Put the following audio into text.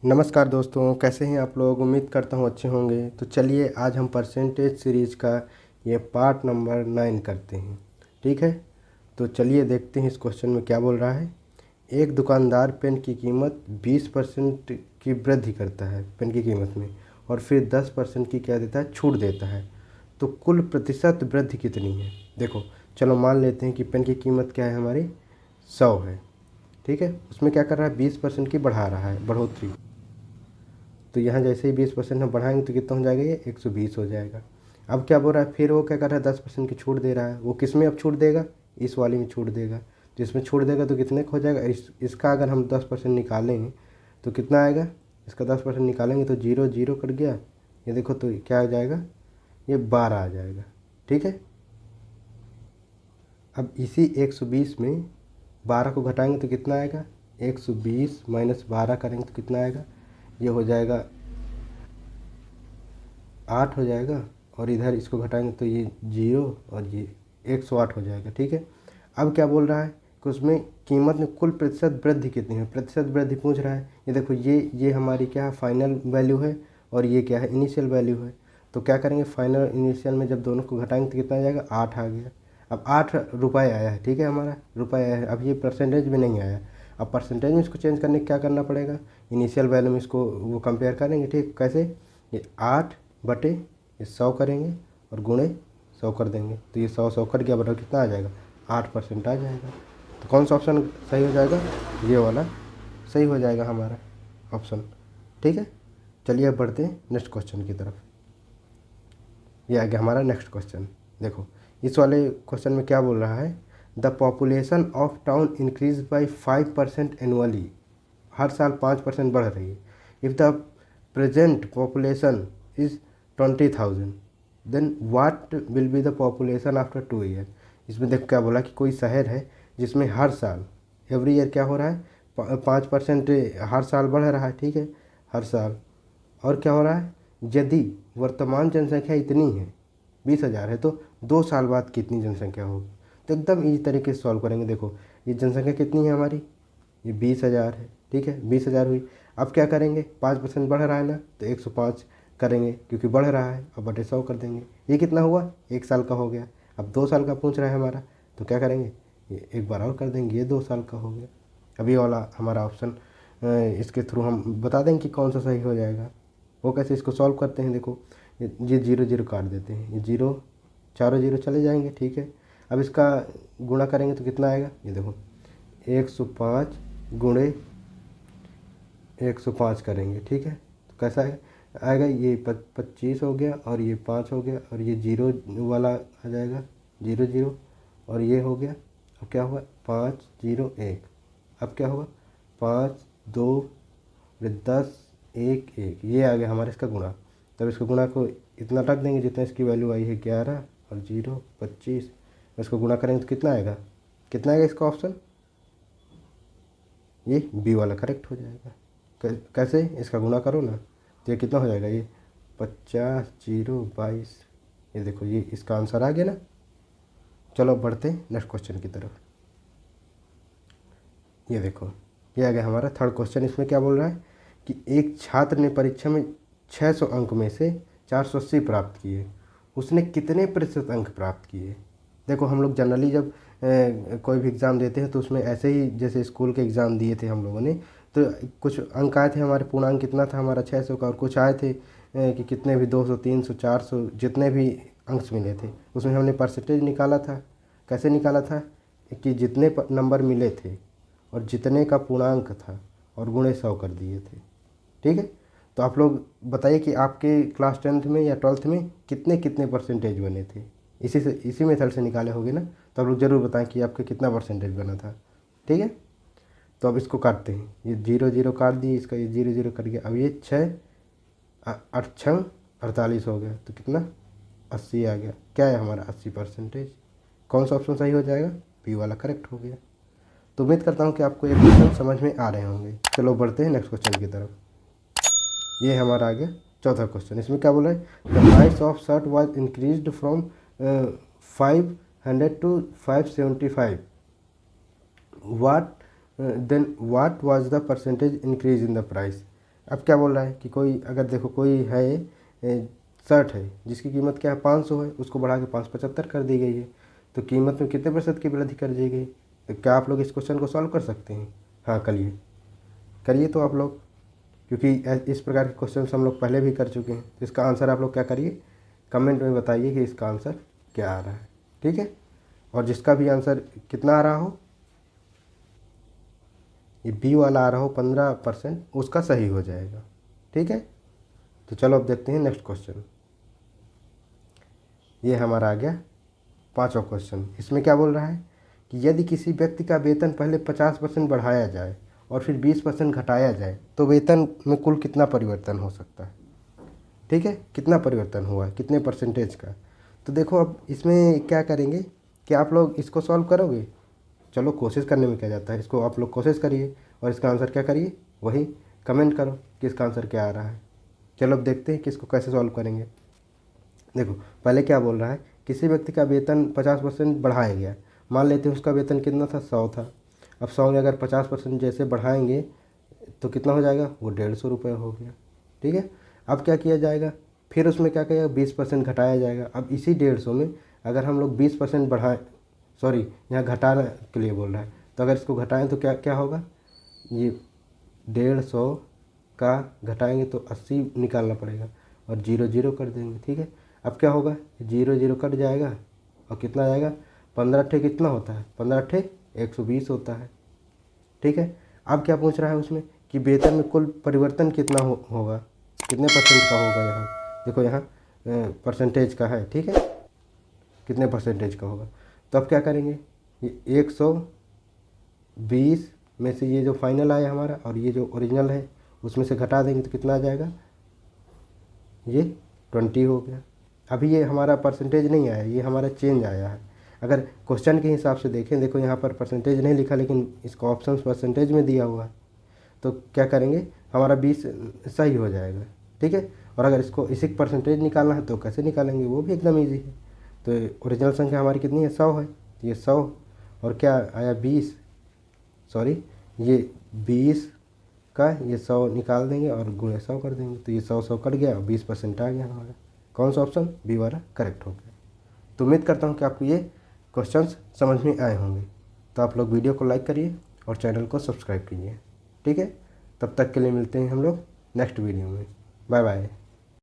नमस्कार दोस्तों, कैसे हैं आप लोग। उम्मीद करता हूँ अच्छे होंगे। तो चलिए आज हम परसेंटेज सीरीज़ का ये पार्ट नंबर 9 करते हैं। ठीक है, तो चलिए देखते हैं इस क्वेश्चन में क्या बोल रहा है। एक दुकानदार पेन की कीमत 20% की वृद्धि करता है पेन की कीमत में, और फिर 10% की क्या देता है, छूट देता है। तो कुल प्रतिशत वृद्धि कितनी है। देखो, चलो मान लेते हैं कि पेन की कीमत क्या है हमारी, 100 है। ठीक है, उसमें क्या कर रहा है, 20% की बढ़ा रहा है, बढ़ोतरी। तो यहाँ जैसे ही 20% हम बढ़ाएंगे तो कितना हो जाएगा, ये 120 हो जाएगा। अब क्या बोल रहा है, फिर वो क्या कर रहा है, 10% की छूट दे रहा है। वो किस में अब छूट देगा, इस वाली में छूट देगा। तो इसमें छूट देगा तो कितने का हो जाएगा, इसका अगर हम 10% निकालेंगे तो कितना आएगा, इसका 10% निकालेंगे तो जीरो जीरो कट गया। ये देखो तो क्या आ जाएगा, ये 12 आ जाएगा। ठीक है, अब इसी 120 में 12 को घटाएंगे तो कितना आएगा, 120 माइनस 12 करेंगे तो कितना आएगा, ये हो जाएगा 8 हो जाएगा। और इधर इसको घटाएंगे तो ये 0 और ये 108 हो जाएगा। ठीक है, अब क्या बोल रहा है कि उसमें कीमत में कुल प्रतिशत वृद्धि कितनी है, प्रतिशत वृद्धि पूछ रहा है। ये देखो, ये हमारी क्या है, फाइनल वैल्यू है, और ये क्या है, इनिशियल वैल्यू है। तो क्या करेंगे, फाइनल इनिशियल में जब दोनों को घटाएंगे तो कितना आ जाएगा, 8 आ गया। अब 8 रुपये आया है। ठीक है, हमारा रुपये आया है। अब ये परसेंटेज में नहीं आया। अब परसेंटेज में इसको चेंज करने के क्या करना पड़ेगा, इनिशियल वैल्यू में इसको वो कंपेयर करेंगे। ठीक, कैसे, ये 8 बटे ये 100 करेंगे और गुणे 100 कर देंगे तो ये 100 कट गया, बराबर कितना आ जाएगा, 8% आ जाएगा। तो कौन सा ऑप्शन सही हो जाएगा, ये वाला सही हो जाएगा हमारा ऑप्शन। ठीक है, चलिए अब बढ़ते हैं नेक्स्ट क्वेश्चन की तरफ। ये आ गया हमारा नेक्स्ट क्वेश्चन। देखो, इस वाले क्वेश्चन में क्या बोल रहा है, the population of town increase by 5% annually. हर साल 5% बढ़ रही है। If the present population is 20,000 then what will be the population after 2 year. इसमें देखो क्या बोला कि कोई शहर है जिसमें हर साल, एवरी ईयर क्या हो रहा है, 5% हर साल बढ़ रहा है। ठीक है, हर साल। और क्या हो रहा है, यदि वर्तमान जनसंख्या इतनी है, 20,000 है, तो 2 साल बाद कितनी जनसंख्या होगी। तो एकदम इजी तरीके से सॉल्व करेंगे। देखो, ये जनसंख्या कितनी है हमारी, ये 20,000 है। ठीक है, 20,000 हुई। अब क्या करेंगे, 5% बढ़ रहा है ना, तो 105 करेंगे क्योंकि बढ़ रहा है। अब बटे 100 कर देंगे। ये कितना हुआ, 1 साल का हो गया। अब 2 साल का पूछ रहा है हमारा, तो क्या करेंगे, ये एक बार और कर देंगे, ये 2 साल का हो गया। अब ये वाला हमारा ऑप्शन, इसके थ्रू हम बता देंगे कि कौन सा सही हो जाएगा। वो कैसे, इसको सॉल्व करते हैं। देखो, ये जीरो जीरो काट देते हैं, ये जीरो, चारों जीरो चले जाएंगे। ठीक है, अब इसका गुणा करेंगे तो कितना आएगा, ये देखो 105 गुणे 105 करेंगे। ठीक है, तो कैसा है आएगा, ये 25 हो गया, और ये 5 हो गया, और ये जीरो वाला आ जाएगा, जीरो जीरो, और ये हो गया। अब क्या हुआ, 501। अब क्या हुआ, 5 2 10 1 1, ये आ गया हमारे इसका गुणा। तब इसका गुणा को इतना रख देंगे जितना इसकी वैल्यू आई है, 11 और 0 25। इसको गुणा करेंगे तो कितना आएगा, कितना आएगा इसका ऑप्शन, ये बी वाला करेक्ट हो जाएगा। कैसे, इसका गुणा करो ना तो ये कितना हो जाएगा, ये 50 0 22। ये देखो, ये इसका आंसर आ गया ना। चलो बढ़ते हैं नेक्स्ट क्वेश्चन की तरफ। ये देखो, ये आ गया हमारा थर्ड क्वेश्चन। इसमें क्या बोल रहा है कि एक छात्र ने परीक्षा में 600 अंक में से 480 प्राप्त किए, उसने कितने प्रतिशत अंक प्राप्त किए। देखो, हम लोग जनरली जब कोई भी एग्ज़ाम देते हैं तो उसमें ऐसे ही जैसे स्कूल के एग्ज़ाम दिए थे हम लोगों ने, तो कुछ अंक आए थे हमारे, पूर्णांक कितना था हमारा 600 का, और कुछ आए थे कि कितने भी 200 300 400 जितने भी अंक मिले थे, उसमें हमने परसेंटेज निकाला था। कैसे निकाला था कि जितने नंबर मिले थे और जितने का पूर्णांक था और गुणे 100 कर दिए थे। ठीक है, तो आप लोग बताइए कि आपके क्लास 10th में या 12th में कितने कितने परसेंटेज बने थे। इसी मेथड से निकाले होंगे ना, तो आप लोग ज़रूर बताएं कि आपके कितना परसेंटेज बना था। ठीक है, तो अब इसको काटते हैं, ये जीरो जीरो काट दिए, इसका ये जीरो जीरो कट गया। अब ये 6 8 6 48 हो गया, तो कितना 80 आ गया। क्या है हमारा 80%। कौन सा ऑप्शन सही हो जाएगा, बी वाला करेक्ट हो गया। तो उम्मीद करता हूँ कि आपको ये क्वेश्चन समझ में आ रहे होंगे। चलो बढ़ते हैं नेक्स्ट क्वेश्चन की तरफ। ये हमारा आ गया चौथा क्वेश्चन। इसमें क्या बोला है, the price of shirt was increased from 500 to 575, what then what was the percentage increase in the price. अब क्या बोल रहा है कि कोई अगर देखो कोई है शर्ट है जिसकी कीमत क्या है 500 है, उसको बढ़ा के 575 कर दी गई है, तो कीमत में कितने प्रतिशत की वृद्धि कर दी गई? तो क्या आप लोग इस क्वेश्चन को सॉल्व कर सकते हैं? हाँ करिए, करिए तो आप लोग, क्योंकि इस प्रकार के क्वेश्चन हम लोग पहले भी कर चुके हैं। तो इसका आंसर आप लोग क्या करिए, कमेंट में बताइए कि इसका आंसर क्या आ रहा है, ठीक है। और जिसका भी आंसर कितना आ रहा हो, ये बी वाला आ रहा हो 15%, उसका सही हो जाएगा, ठीक है। तो चलो अब देखते हैं नेक्स्ट क्वेश्चन। ये हमारा आ गया 5वां क्वेश्चन। इसमें क्या बोल रहा है कि यदि किसी व्यक्ति का वेतन पहले 50% बढ़ाया जाए और फिर 20% घटाया जाए तो वेतन में कुल कितना परिवर्तन हो सकता है, ठीक है। कितना परिवर्तन हुआ है, कितने परसेंटेज का? तो देखो अब इसमें क्या करेंगे कि आप लोग इसको सॉल्व करोगे। चलो कोशिश करने में क्या जाता है, इसको आप लोग कोशिश करिए और इसका आंसर क्या करिए, वही कमेंट करो कि इसका आंसर क्या आ रहा है। चलो अब देखते हैं कि इसको कैसे सॉल्व करेंगे। देखो पहले क्या बोल रहा है, किसी व्यक्ति का वेतन 50% बढ़ाया गया। मान लेते हैं उसका वेतन कितना था, 100 था। अब 100 में अगर 50% जैसे बढ़ाएंगे तो कितना हो जाएगा, वो 150 रुपये हो गया, ठीक है। अब क्या किया जाएगा, फिर उसमें क्या करेगा, 20% घटाया जाएगा। अब इसी 150 में अगर हम लोग 20% बढ़ाएं, सॉरी यहाँ घटाने के लिए बोल रहा है, तो अगर इसको घटाएं तो क्या क्या होगा, ये 150 का घटाएंगे तो 80 निकालना पड़ेगा और 0 0 कर देंगे, ठीक है। अब क्या होगा, 0 0 कट जाएगा और कितना जाएगा, 15 अट्ठे कितना होता है, 15 अट्ठे 120 होता है, ठीक है। अब क्या पूछ रहा है उसमें कि वेतन में कुल परिवर्तन कितना होगा, कितने परसेंट का होगा। यहाँ देखो, यहाँ परसेंटेज का है, ठीक है, कितने परसेंटेज का होगा। तो अब क्या करेंगे, ये 120 में से ये जो फाइनल आया हमारा और ये जो ओरिजिनल है उसमें से घटा देंगे तो कितना आ जाएगा, ये 20 हो गया। अभी ये हमारा परसेंटेज नहीं आया, ये हमारा चेंज आया है। अगर क्वेश्चन के हिसाब से देखें, देखो यहाँ पर परसेंटेज नहीं लिखा लेकिन इसका ऑप्शन परसेंटेज में दिया हुआ है, तो क्या करेंगे, हमारा 20 सही हो जाएगा, ठीक है। और अगर इसको इसी परसेंटेज निकालना है तो कैसे निकालेंगे, वो भी एकदम ईजी है। तो ओरिजिनल संख्या हमारी कितनी है, 100 है, तो ये 100 और क्या आया 20, सॉरी ये 20 का ये 100 निकाल देंगे और गुणे 100 कर देंगे, तो ये 100 कट गया और 20% आ गया हमारा। कौन सा ऑप्शन, बी वाला करेक्ट हो गया। तो उम्मीद करता हूँ कि आपको ये क्वेश्चंस समझ में आए होंगे। तो आप लोग वीडियो को लाइक करिए और चैनल को सब्सक्राइब कीजिए, ठीक है। तब तक के लिए मिलते हैं हम लोग नेक्स्ट वीडियो में। Bye bye.